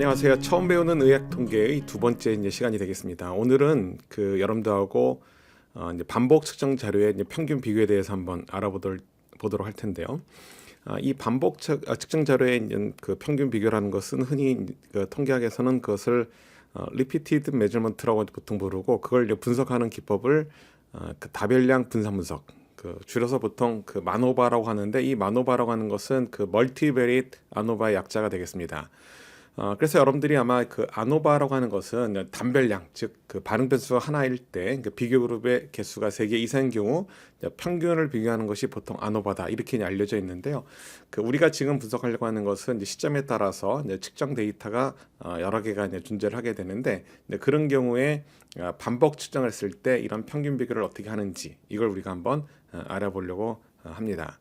안녕하세요. 처음 배우는 의학 통계의 두 번째 시간이 되겠습니다. 오늘은 여러분들하고 이제 반복 측정 자료의 이제 평균 비교에 대해서 한번 보도록 할 텐데요. 이 반복 측정 자료의 이제 그 평균 비교라는 것은 흔히 통계학에서는 그것을 repeated measurement라고 보통 부르고, 그걸 이제 분석하는 기법을 그 다별량 분산 분석, 줄여서 보통 마노바라고 하는데, 이 마노바라고 하는 것은 멀티베리트 아노바의 약자가 되겠습니다. 그래서 여러분들이 아마 아노바라고 하는 것은 단별량, 즉 반응 변수가 하나일 때 비교 그룹의 개수가 3개 이상인 경우 평균을 비교하는 것이 보통 아노바다, 이렇게 알려져 있는데요. 우리가 지금 분석하려고 하는 것은 이제 시점에 따라서 측정 데이터가 여러 개가 존재를 하게 되는데, 그런 경우에 반복 측정했을 때 이런 평균 비교를 어떻게 하는지, 이걸 우리가 한번 알아보려고 합니다.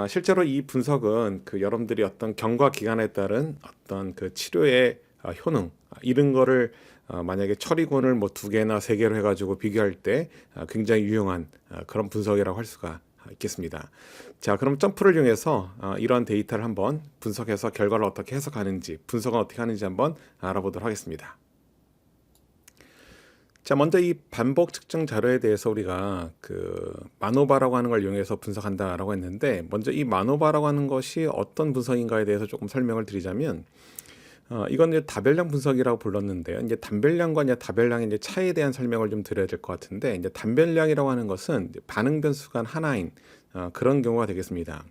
실제로 이 분석은 여러분들이 어떤 경과 기간에 따른 어떤 치료의 효능, 이런 거를 만약에 처리군을 뭐 2개나 3개로 해가지고 비교할 때 굉장히 유용한 그런 분석이라고 할 수가 있겠습니다. 자, 그럼 점프를 이용해서 이러한 데이터를 한번 분석해서 결과를 어떻게 해석하는지, 분석은 어떻게 하는지 한번 알아보도록 하겠습니다. 자, 먼저 이 반복 측정 자료에 대해서 우리가 마노바라고 하는 걸 이용해서 분석한다라고 했는데, 먼저 이 마노바라고 하는 것이 어떤 분석인가에 대해서 조금 설명을 드리자면, 이건 이제 다별량 분석이라고 불렀는데요. 이제 단별량과 이제 다별량의 이제 차이에 대한 설명을 좀 드려야 될 것 같은데, 이제 단별량이라고 하는 것은 반응 변수가 하나인 그런 경우가 되겠습니다.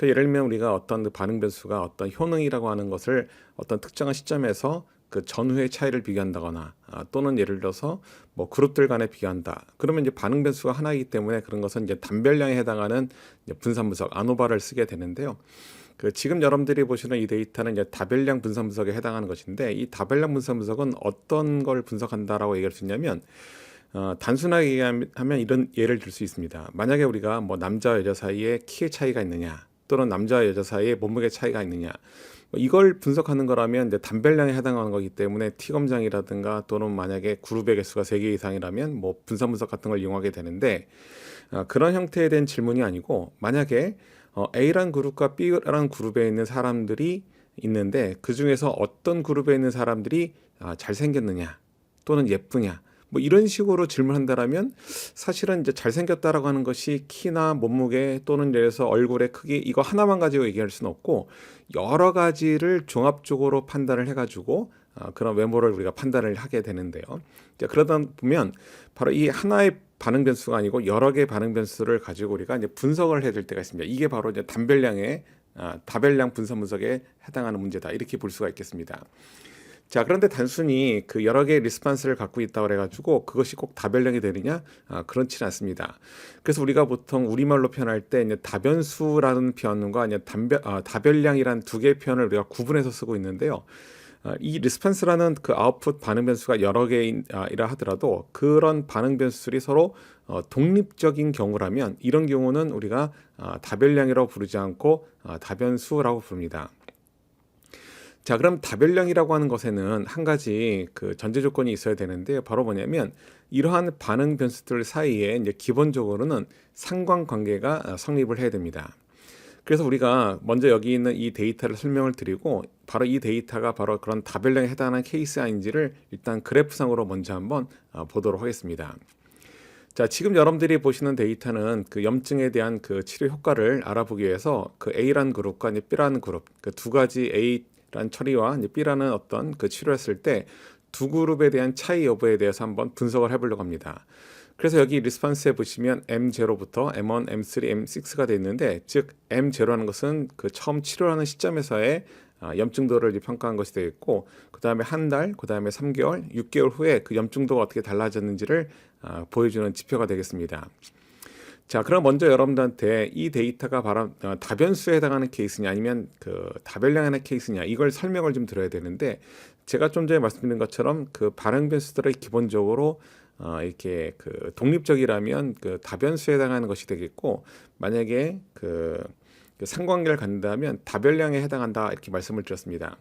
예를 들면 우리가 어떤 반응 변수가 어떤 효능이라고 하는 것을 어떤 특정한 시점에서 전후의 차이를 비교한다거나, 또는 예를 들어서 뭐 그룹들 간에 비교한다. 그러면 이제 반응 변수가 하나이기 때문에 그런 것은 이제 단별량에 해당하는 이제 분산 분석, 아노바를 쓰게 되는데요. 지금 여러분들이 보시는 이 데이터는 이제 다별량 분산 분석에 해당하는 것인데, 이 다별량 분산 분석은 어떤 걸 분석한다라고 얘기할 수 있냐면, 단순하게 얘기하면 이런 예를 들 수 있습니다. 만약에 우리가 뭐 남자와 여자 사이에 키의 차이가 있느냐, 또는 남자와 여자 사이에 몸무게 차이가 있느냐, 이걸 분석하는 거라면 이제 단별량에 해당하는 거기 때문에 T 검장이라든가, 또는 만약에 그룹의 개수가 3개 이상이라면 뭐 분산 분석 같은 걸 이용하게 되는데, 그런 형태에 대한 질문이 아니고, 만약에 A란 그룹과 B라는 그룹에 있는 사람들이 있는데, 그 중에서 어떤 그룹에 있는 사람들이 잘생겼느냐, 또는 예쁘냐, 뭐 이런 식으로 질문한다라면, 사실은 이제 잘생겼다라고 하는 것이 키나 몸무게, 또는 예를 들어서 얼굴의 크기, 이거 하나만 가지고 얘기할 수는 없고, 여러 가지를 종합적으로 판단을 해가지고 그런 외모를 우리가 판단을 하게 되는데요. 그러다 보면 바로 이 하나의 반응 변수가 아니고 여러 개의 반응 변수를 가지고 우리가 이제 분석을 해야 될 때가 있습니다. 이게 바로 이제 단별량의 다별량 분석 분석에 해당하는 문제다, 이렇게 볼 수가 있겠습니다. 자, 그런데 단순히 여러 개의 리스판스를 갖고 있다고 그래가지고 그것이 꼭 다별량이 되느냐? 그렇지는 않습니다. 그래서 우리가 보통 우리말로 표현할 때 이제 다변수라는 표현과 이제 다별량이란 두 개의 표현을 우리가 구분해서 쓰고 있는데요. 이 리스판스라는 아웃풋 반응 변수가 여러 개이라 하더라도, 그런 반응 변수들이 서로 독립적인 경우라면, 이런 경우는 우리가 다별량이라고 부르지 않고 다변수라고 부릅니다. 자, 그럼 다별량이라고 하는 것에는 한 가지 전제 조건이 있어야 되는데, 바로 뭐냐면, 이러한 반응 변수들 사이에 이제 기본적으로는 상관관계가 성립을 해야 됩니다. 그래서 우리가 먼저 여기 있는 이 데이터를 설명을 드리고, 바로 이 데이터가 바로 그런 다별량에 해당하는 케이스 아닌지를 일단 그래프상으로 먼저 한번 보도록 하겠습니다. 자, 지금 여러분들이 보시는 데이터는 염증에 대한 치료 효과를 알아보기 위해서 A라는 그룹과 이제 B라는 그룹, 두 가지 A라는 처리와 이제 B라는 어떤 치료를 했을 때 두 그룹에 대한 차이 여부에 대해서 한번 분석을 해보려고 합니다. 그래서 여기 리스판스에 보시면 M0부터 M1, M3, M6가 되어 있는데, 즉 M0라는 것은 처음 치료하는 시점에서의 염증도를 평가한 것이 되겠고, 그 다음에 한 달, 그 다음에 3개월, 6개월 후에 염증도가 어떻게 달라졌는지를 보여주는 지표가 되겠습니다. 자, 그럼 먼저 여러분들한테 이 데이터가 바로 다변수에 해당하는 케이스냐, 아니면 다별량에 해당하는 케이스냐, 이걸 설명을 좀 드려야 되는데, 제가 좀 전에 말씀드린 것처럼 반응 변수들이 기본적으로 이렇게 독립적이라면 다변수에 해당하는 것이 되겠고, 만약에 상관계를 갖는다면 다별량에 해당한다, 이렇게 말씀을 드렸습니다.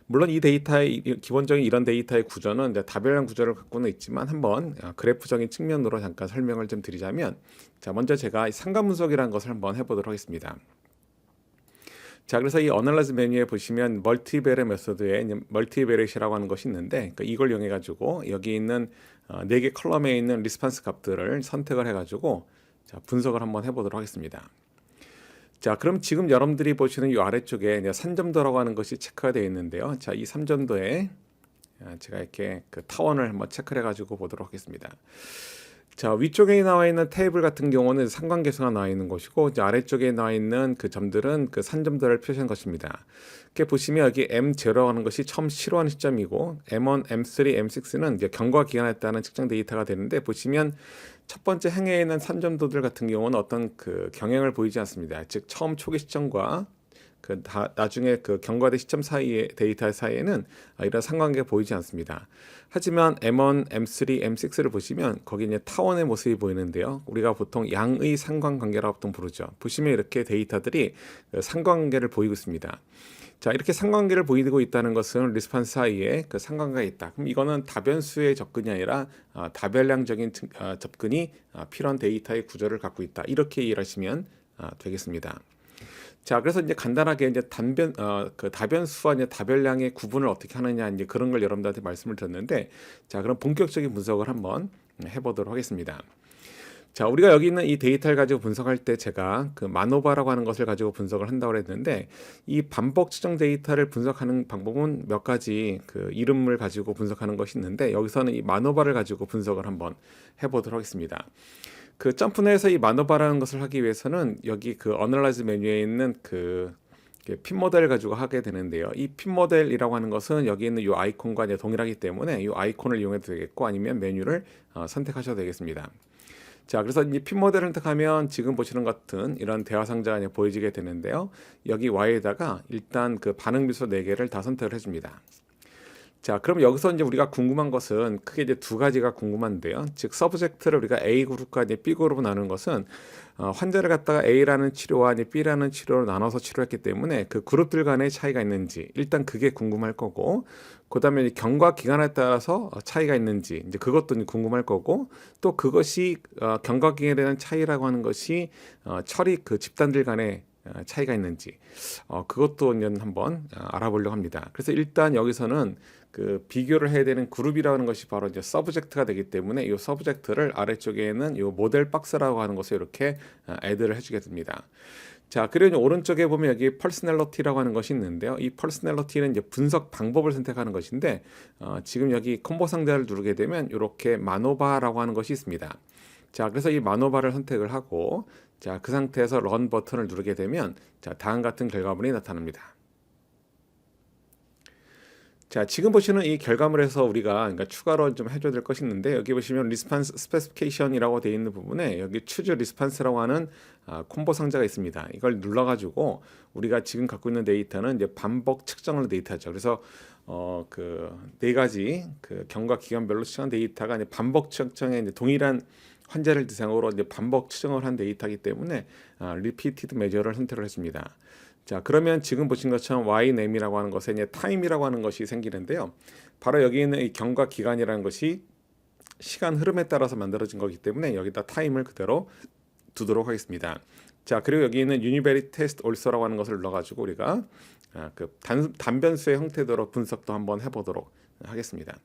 물론 이 데이터의 기본적인 이런 데이터의 구조는 이제 다별량 구조를 갖고는 있지만, 한번 그래프적인 측면으로 잠깐 설명을 좀 드리자면, 자, 먼저 제가 상관 분석이라는 것을 한번 해보도록 하겠습니다. 자, 그래서 이 어널라이즈 메뉴에 보시면 멀티베렛 메소드에 멀티베렛이라고 하는 것이 있는데 그러니까 이걸 이용해 가지고 여기 있는 4개 컬럼에 있는 리스판스 값들을 선택을 해 가지고 자, 분석을 한번 해보도록 하겠습니다. 자, 그럼 지금 여러분들이 보시는 이 아래쪽에 이제 3점도라고 하는 것이 체크가 되어 있는데요. 자, 이 3점도에 제가 이렇게 그 타원을 한번 체크를 해가지고 보도록 하겠습니다. 자, 위쪽에 나와 있는 테이블 같은 경우는 상관계수가 나와 있는 것이고 이제 아래쪽에 나와 있는 그 점들은 그 산점들을 표시한 것입니다. 이렇게 보시면 여기 M0 하는 것이 처음 실호하는 시점이고 M1, M3, M6는 이제 경과 기간에 따른 측정 데이터가 되는데 보시면 첫 번째 행에 있는 산점도들 같은 경우는 어떤 그 경향을 보이지 않습니다. 즉 처음 초기 시점과 나중에 그 경과대 시점 사이의 데이터 사이에는 이런 상관계가 보이지 않습니다. 하지만 M1, M3, M6를 보시면 거기 이제 타원의 모습이 보이는데요. 우리가 보통 양의 상관관계라고 보통 부르죠. 보시면 이렇게 데이터들이 상관관계를 보이고 있습니다. 자, 이렇게 상관관계를 보이고 있다는 것은 리스판스 사이에 그 상관관계가 있다. 그럼 이거는 다변수의 접근이 아니라 다별량적인 접근이 필요한 데이터의 구조를 갖고 있다. 이렇게 이해하시면 되겠습니다. 자, 그래서 이제 간단하게 이제 그 다변수와 이제 다별량의 구분을 어떻게 하느냐 이제 그런 걸 여러분들한테 말씀을 드렸는데, 자, 그럼 본격적인 분석을 한번 해보도록 하겠습니다. 자, 우리가 여기 있는 이 데이터를 가지고 분석할 때 제가 그 마노바라고 하는 것을 가지고 분석을 한다고 했는데 이 반복 측정 데이터를 분석하는 방법은 몇 가지 그 이름을 가지고 분석하는 것이 있는데 여기서는 이 마노바를 가지고 분석을 한번 해보도록 하겠습니다. 그 점프넷에서 이 마노바라는 것을 하기 위해서는 여기 그 어널라이즈 메뉴에 있는 그 핀 모델을 가지고 하게 되는데요. 이 핀 모델이라고 하는 것은 여기 있는 이 아이콘과 이제 동일하기 때문에 이 아이콘을 이용해도 되겠고 아니면 메뉴를 선택하셔도 되겠습니다. 자, 그래서 이 핀 모델을 선택하면 지금 보시는 것 같은 이런 대화 상자가 이제 보여지게 되는데요. 여기 Y에다가 일단 그 반응 미소 4개를 다 선택을 해줍니다. 자, 그럼 여기서 이제 우리가 궁금한 것은 크게 이제 두 가지가 궁금한데요. 즉, 서브젝트를 우리가 A 그룹과 이제 B 그룹으로 나누는 것은 환자를 갖다가 A라는 치료와 이제 B라는 치료로 나눠서 치료했기 때문에 그 그룹들 간의 차이가 있는지 일단 그게 궁금할 거고, 그다음에 경과 기간에 따라서 차이가 있는지 이제 그것도 이제 궁금할 거고, 또 그것이 경과 기간에 대한 차이라고 하는 것이 처리 그 집단들 간의 차이가 있는지 그것도 한번 알아보려고 합니다. 그래서 일단 여기서는 그 비교를 해야 되는 그룹이라는 것이 바로 이제 서브젝트가 되기 때문에 이 서브젝트를 아래쪽에는 이 모델 박스라고 하는 것을 이렇게 애드를 해주게 됩니다. 자, 그리고 오른쪽에 보면 여기 퍼스널러티라고 하는 것이 있는데요. 이 퍼스널러티는 이제 분석 방법을 선택하는 것인데 지금 여기 콤보 상자를 누르게 되면 이렇게 마노바라고 하는 것이 있습니다. 자, 그래서 이 마노바를 선택을 하고 자, 그 상태에서 런 버튼을 누르게 되면 자, 다음 같은 결과물이 나타납니다. 자, 지금 보시는 이 결과물에서 우리가 그러니까 추가로 좀 해줘야 될 것이 있는데 여기 보시면 리스판스 스페시피케이션이라고 되어 있는 부분에 여기 추즈 리스판스라고 하는 콤보 상자가 있습니다. 이걸 눌러가지고 우리가 지금 갖고 있는 데이터는 이제 반복 측정을 데이터죠. 그래서 그 4가지 그 경과 기간별로 측정 데이터가 이제 반복 측정에 이제 동일한 환자를 대상으로 이제 반복 측정을 한 데이터이기 때문에 리피티드 메저를 선택을 했습니다. 자, 그러면 지금 보신 것처럼 YNAM이라고 하는 것에 이제 타임이라고 하는 것이 생기는데요. 바로 여기 있는 이 경과 기간이라는 것이 시간 흐름에 따라서 만들어진 거기 때문에 여기다 타임을 그대로 두도록 하겠습니다. 자, 그리고 여기 있는 유니베리 테스트 올소라고 하는 것을 눌러가지고 우리가 그 단변수의 형태대로 분석도 한번 해보도록 하겠습니다.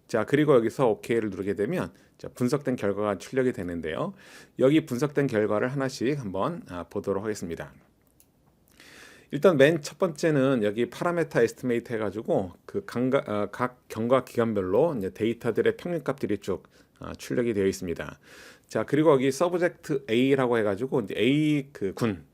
자, 그리고 여기서 OK를 누르게 되면 자, 분석된 결과가 출력이 되는데요. 여기 분석된 결과를 하나씩 한번 보도록 하겠습니다. 일단 맨 첫 번째는 여기 파라메타 에스티메이트 해가지고 그 각 경과 기간별로 이제 데이터들의 평균값들이 쭉 출력이 되어 있습니다. 자, 그리고 여기 서브젝트 A라고 해가지고 이제 A 그 군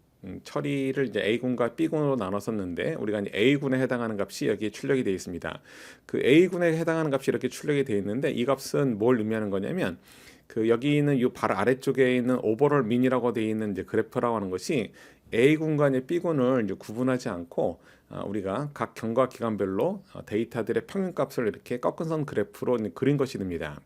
처리를 이제 A군과 B군으로 나눴었는데 우리가 이제 A군에 해당하는 값이 여기 출력이 되어 있습니다. 그 A군에 해당하는 값이 이렇게 출력이 되어 있는데 이 값은 뭘 의미하는 거냐면 그 여기 있는 이 바로 아래쪽에 있는 오버롤 민이라고 되어 있는 이제 그래프라고 하는 것이 A군과 B군을 이제 구분하지 않고 우리가 각 경과 기간별로 데이터들의 평균값을 이렇게 꺾은 선 그래프로 그린 것이 됩니다.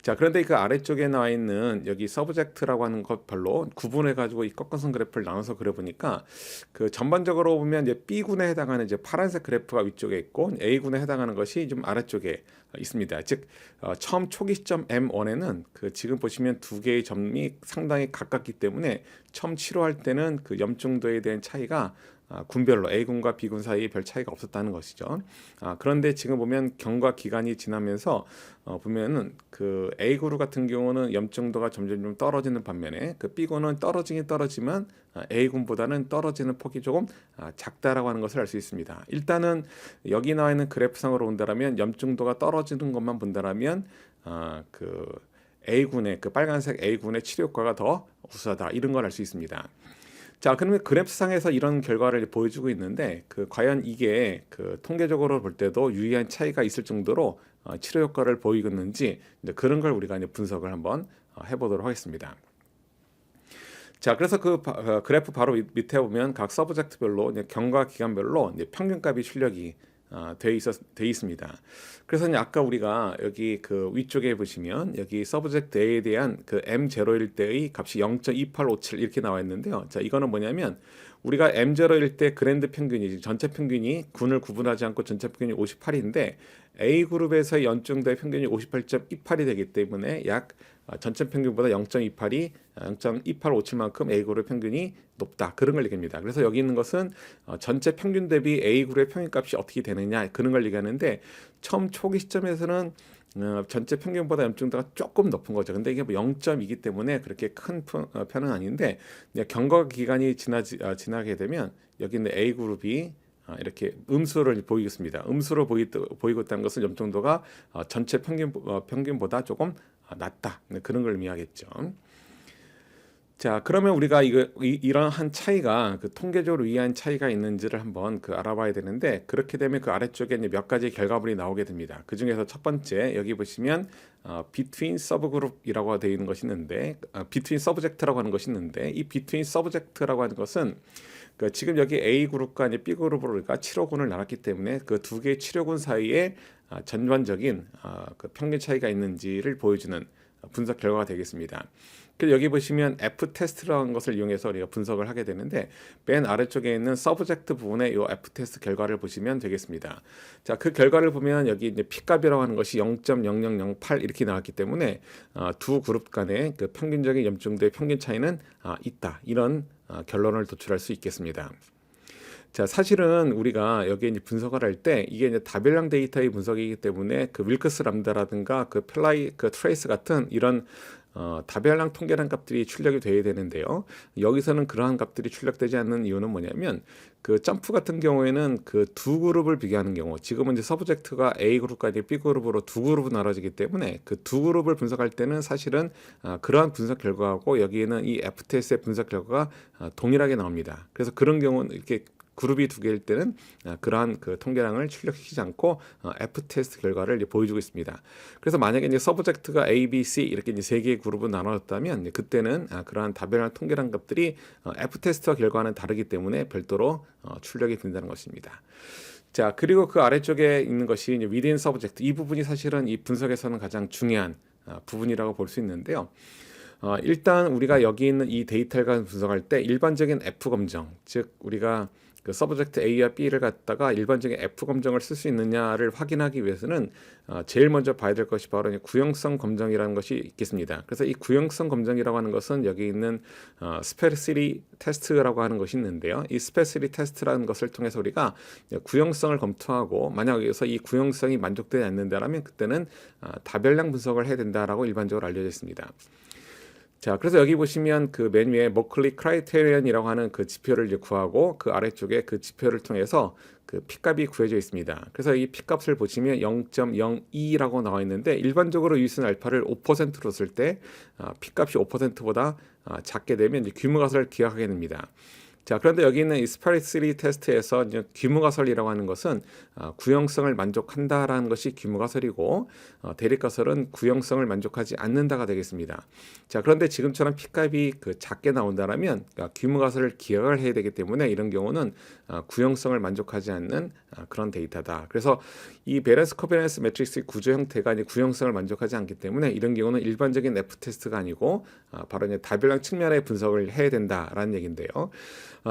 자, 그런데 그 아래쪽에 나와 있는 여기 서브젝트라고 하는 것 별로 구분해 가지고 이 꺾어선 그래프를 나눠서 그려보니까 그 전반적으로 보면 이제 B군에 해당하는 이제 파란색 그래프가 위쪽에 있고 A군에 해당하는 것이 좀 아래쪽에 있습니다. 즉 처음 초기 시점 M1에는 그 지금 보시면 두 개의 점이 상당히 가깝기 때문에 처음 치료할 때는 그 염증도에 대한 차이가 군별로 A군과 B군 사이에 별 차이가 없었다는 것이죠. 그런데 지금 보면 경과 기간이 지나면서 보면은 그 A그룹 같은 경우는 염증도가 점점 좀 떨어지는 반면에 그 B군은 떨어지긴 떨어지만 A군보다는 떨어지는 폭이 조금 작다라고 하는 것을 알 수 있습니다. 일단은 여기 나와 있는 그래프상으로 본다라면 염증도가 떨어지는 것만 본다라면 그 A군의 그 빨간색 A군의 치료 효과가 더 우수하다 이런 걸 알 수 있습니다. 자, 그러면 그래프상에서 이런 결과를 보여주고 있는데 과연 이게 그 통계적으로 볼 때도 유의한 차이가 있을 정도로 치료 효과를 보이겠는지 이제 그런 걸 우리가 이제 분석을 한번 해보도록 하겠습니다. 자, 그래서 그래프 바로 밑에 보면 각 서브젝트별로 이제 경과 기간별로 이제 평균값이 출력이 돼 있습니다. 그래서 이제 아까 우리가 여기 그 위쪽에 보시면 여기 서브젝트 A에 대한 그 M0일 때의 값이 0.2857 이렇게 나와 있는데요. 자, 이거는 뭐냐면 우리가 M0일 때 그랜드 평균이 전체 평균이 군을 구분하지 않고 전체 평균이 58인데 A 그룹에서의 연증도의 평균이 58.28이 되기 때문에 약 전체 평균보다 0.28이 0.2857만큼 A 그룹의 평균이 높다 그런 걸 얘기합니다. 그래서 여기 있는 것은 전체 평균 대비 A 그룹의 평균값이 어떻게 되느냐 그런 걸 얘기하는데 처음 초기 시점에서는 전체 평균보다 염증도가 조금 높은 거죠. 근데 이게 뭐 0.2이기 때문에 그렇게 큰 편은 아닌데 경과 기간이 지나게 되면 여기 있는 A 그룹이 이렇게 음수를 보이겠습니다. 음수로 보이고 있다는 것은 염증도가 전체 평균보다 조금 낮다 그런 걸 의미하겠죠. 자, 그러면 우리가 이러한 차이가 그 통계적으로 유의한 차이가 있는지를 한번 알아봐야 되는데 그렇게 되면 그 아래쪽에 이제 몇 가지 결과물이 나오게 됩니다. 그 중에서 첫 번째 여기 보시면 between subgroup이라고 되어 있는 것이 있는데 between subject라고 하는 것이 있는데 이 between subject라고 하는 것은 지금 여기 A 그룹과 이제 B 그룹으로 우리가 치료군을 나눴기 때문에 그 두 개의 치료군 사이에 전반적인 그 평균 차이가 있는지를 보여주는 분석 결과가 되겠습니다. 그래서 여기 보시면 F 테스트라는 것을 이용해서 우리가 분석을 하게 되는데 맨 아래쪽에 있는 서브젝트 부분에 이 F 테스트 결과를 보시면 되겠습니다. 자, 그 결과를 보면 여기 이제 P값이라고 하는 것이 0.0008 이렇게 나왔기 때문에 두 그룹 간의 그 평균적인 염증도의 평균 차이는 있다 이런 결론을 도출할 수 있겠습니다. 자, 사실은 우리가 여기에 이제 분석을 할 때 이게 이제 다별량 데이터의 분석이기 때문에 그 윌크스 람다라든가 그 트레이스 같은 이런 다별량 통계량 값들이 출력이 돼야 되는데요. 여기서는 그러한 값들이 출력되지 않는 이유는 뭐냐면 그 점프 같은 경우에는 그 두 그룹을 비교하는 경우 지금은 이제 서브젝트가 A 그룹과 B 그룹으로 두 그룹으로 나눠지기 때문에 그 두 그룹을 분석할 때는 사실은 그러한 분석 결과하고 여기에는 이 FTS의 분석 결과가 동일하게 나옵니다. 그래서 그런 경우는 이렇게 그룹이 두 개일 때는 그러한 그 통계량을 출력시키지 않고 F 테스트 결과를 이제 보여주고 있습니다. 그래서 만약에 이제 서브젝트가 A, B, C 이렇게 이제 세 개의 그룹으로 나눠졌다면 그때는 그러한 다별량 통계량 값들이 F 테스트와 결과는 다르기 때문에 별도로 출력이 된다는 것입니다. 자, 그리고 그 아래쪽에 있는 것이 이제 within subject 이 부분이 사실은 이 분석에서는 가장 중요한 부분이라고 볼 수 있는데요. 일단 우리가 여기 있는 이 데이터를 분석할 때 일반적인 F 검정, 즉 우리가 그 서브젝트 A와 B를 갖다가 일반적인 F 검정을 쓸 수 있느냐를 확인하기 위해서는 제일 먼저 봐야 될 것이 바로 구형성 검정이라는 것이 있겠습니다. 그래서 이 구형성 검정이라고 하는 것은 여기 있는 스페시리 테스트라고 하는 것이 있는데요. 이 스페시리 테스트라는 것을 통해서 우리가 구형성을 검토하고 만약 여기서 이 구형성이 만족되지 않는다라면 그때는 다별량 분석을 해야 된다라고 일반적으로 알려져 있습니다. 자, 그래서 여기 보시면 그 맨 위에 머클리 크라이테리언이라고 하는 그 지표를 이제 구하고 그 아래쪽에 그 지표를 통해서 그 P값이 구해져 있습니다. 그래서 이 P값을 보시면 0.02라고 나와 있는데 일반적으로 유이슨 알파를 5%로 쓸 때 P값이 5%보다 작게 되면 이제 귀무가설을 기하게 됩니다. 자, 그런데 여기 있는 이 스파리시리 테스트에서 이제 귀무가설이라고 하는 것은 구형성을 만족한다라는 것이 귀무가설이고 대립가설은 구형성을 만족하지 않는다가 되겠습니다. 자, 그런데 지금처럼 P값이 그 작게 나온다라면 귀무가설을 기억을 해야 되기 때문에 이런 경우는 구형성을 만족하지 않는 그런 데이터다. 그래서 이 밸런스 코베넌스 매트릭스의 구조 형태가 이제 구형성을 만족하지 않기 때문에 이런 경우는 일반적인 F 테스트가 아니고 바로 이제 다별량 측면의 분석을 해야 된다라는 얘기인데요.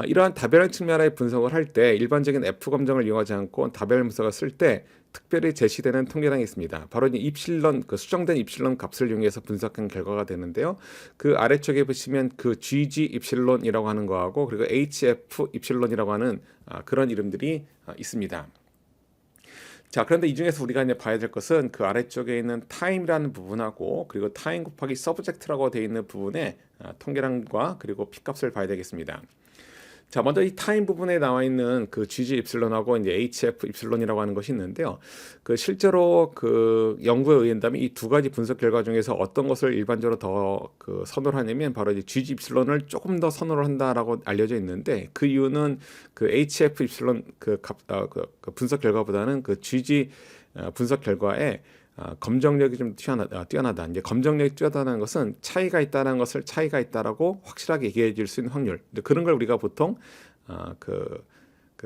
이러한 다변화 측면의 분석을 할 때 일반적인 F 검정을 이용하지 않고 다변화 분석을 쓸 때 특별히 제시되는 통계량이 있습니다. 바로 이 입실론, 그 수정된 입실론 값을 이용해서 분석한 결과가 되는데요. 그 아래쪽에 보시면 그 GG 입실론이라고 하는 거하고 그리고 HF 입실론이라고 하는 그런 이름들이 있습니다. 자, 그런데 이 중에서 우리가 이제 봐야 될 것은 그 아래쪽에 있는 타임이라는 부분하고 그리고 타임 곱하기 서브젝트라고 되어 있는 부분의 통계량과 그리고 P값을 봐야 되겠습니다. 자, 먼저 이 타임 부분에 나와 있는 그 GG 입실론하고 이제 HF 입실론이라고 하는 것이 있는데요. 그 실제로 그 연구에 의한다면 이 두 가지 분석 결과 중에서 어떤 것을 일반적으로 더 그 선호를 하냐면 바로 이제 GG 입실론을 조금 더 선호를 한다라고 알려져 있는데 그 이유는 그 HF 입실론 그 분석 결과보다는 그 GG 분석 결과에 검정력이 좀 뛰어나다. 이제 검정력이 뛰어나다는 것은 차이가 있다는 것을 차이가 있다라고 확실하게 얘기해 줄 수 있는 확률. 그런 걸 우리가 보통 그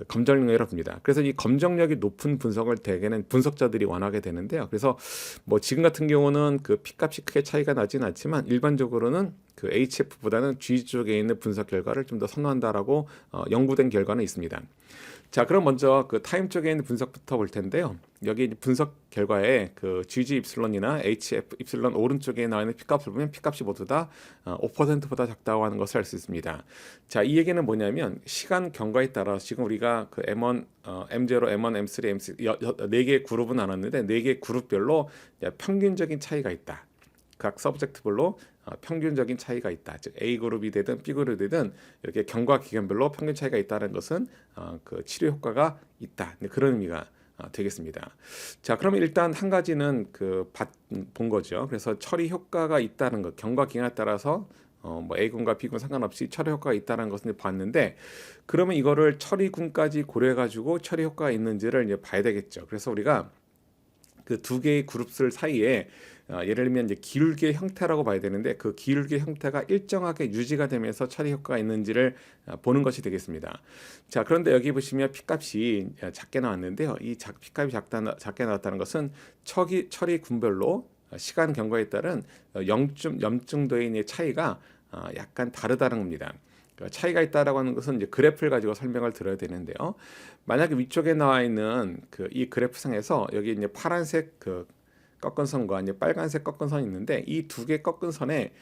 검정력이라고 합니다. 그래서 이 검정력이 높은 분석을 대개는 분석자들이 원하게 되는데요. 그래서 뭐 지금 같은 경우는 그 P값이 크게 차이가 나지는 않지만 일반적으로는 그 HF보다는 G 쪽에 있는 분석 결과를 좀 더 선호한다라고 연구된 결과는 있습니다. 자, 그럼 먼저 그 타임 쪽에 있는 분석부터 볼 텐데요. 여기 분석 결과에 그 GG 입실론이나 HF 입실론 오른쪽에 나와 있는 P값을 보면 P값이 모두 다 5%보다 작다고 하는 것을 알 수 있습니다. 자, 이 얘기는 뭐냐면 시간 경과에 따라 지금 우리가 그 M1, M0, M1, M3, M4 네 개의 그룹은 나눴는데 네 개의 그룹별로 평균적인 차이가 있다. 각 서브젝트별로 평균적인 차이가 있다. 즉 A 그룹이 되든 B 그룹이 되든 이렇게 경과 기간별로 평균 차이가 있다는 것은 그 치료 효과가 있다. 그런 의미가 되겠습니다. 자, 그러면 일단 한 가지는 본 거죠. 그래서 처리 효과가 있다는 것, 경과 기간에 따라서 뭐 A군과 B군 상관없이 처리 효과가 있다는 것을 봤는데 그러면 이거를 처리군까지 고려해 가지고 처리 효과가 있는지를 이제 봐야 되겠죠. 그래서 우리가 그 두 개의 그룹들 사이에 예를 들면 이제 기울기의 형태라고 봐야 되는데 그 기울기의 형태가 일정하게 유지가 되면서 처리 효과가 있는지를 보는 것이 되겠습니다. 자, 그런데 여기 보시면 P값이 작게 나왔는데요. 이 P값이 작게 나왔다는 것은 처리 군별로 시간 경과에 따른 0.0정도의 차이가 약간 다르다는 겁니다. 차이가 있다라고 하는 것은 이제 그래프를 가지고 설명을 드려야 되는데요. 만약에 위쪽에 나와 있는 이 그래프상에서 여기 이제 파란색 꺾은 선과 이제 빨간색 꺾은 선이 있는데 이 두 개 꺾은 선의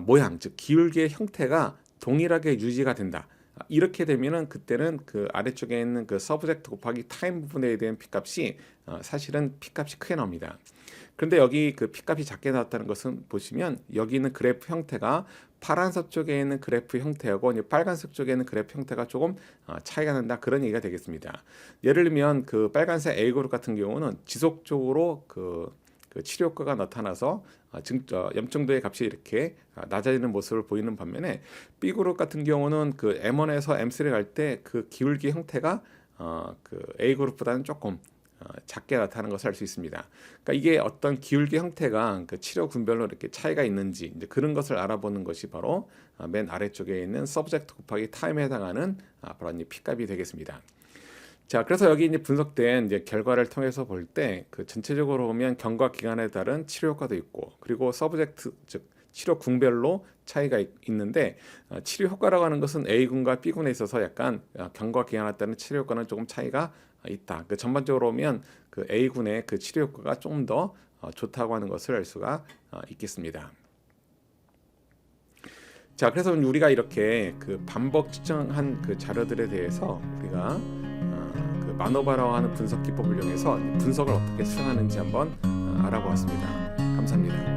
모양, 즉 기울기의 형태가 동일하게 유지가 된다. 이렇게 되면은 그때는 그 아래쪽에 있는 그 서브젝트 곱하기 타임 부분에 대한 P값이 사실은 P값이 크게 나옵니다. 그런데 여기 그 P값이 작게 나왔다는 것은 보시면 여기 있는 그래프 형태가 파란색 쪽에 있는 그래프 형태하고 이제 빨간색 쪽에 있는 그래프 형태가 조금 차이가 난다, 그런 얘기가 되겠습니다. 예를 들면 그 빨간색 A 그룹 같은 경우는 지속적으로 그 치료 효과가 나타나서 염증도의 값이 이렇게 낮아지는 모습을 보이는 반면에 B 그룹 같은 경우는 그 M1에서 M3 갈 때 그 기울기 형태가 그 A 그룹보다는 조금 작게 나타나는 것을 알 수 있습니다. 그러니까 이게 어떤 기울기 형태가 그 치료 군별로 이렇게 차이가 있는지 이제 그런 것을 알아보는 것이 바로 맨 아래쪽에 있는 서브젝트 곱하기 타임에 해당하는 바로 이 P값이 되겠습니다. 자, 그래서 여기 이제 분석된 이제 결과를 통해서 볼 때 그 전체적으로 보면 경과 기간에 따른 치료 효과도 있고 그리고 서브젝트 즉 치료 군별로 차이가 있는데 치료 효과라고 하는 것은 A군과 B군에 있어서 약간 경과 기간에 따른 치료 효과는 조금 차이가 있다. 그 전반적으로 보면 그 A군의 그 치료 효과가 조금 더 좋다고 하는 것을 알 수가 있겠습니다. 자, 그래서 우리가 이렇게 그 반복 측정한 그 자료들에 대해서 우리가 그 마노바라고 하는 분석 기법을 이용해서 분석을 어떻게 수행하는지 한번 알아보았습니다. 감사합니다.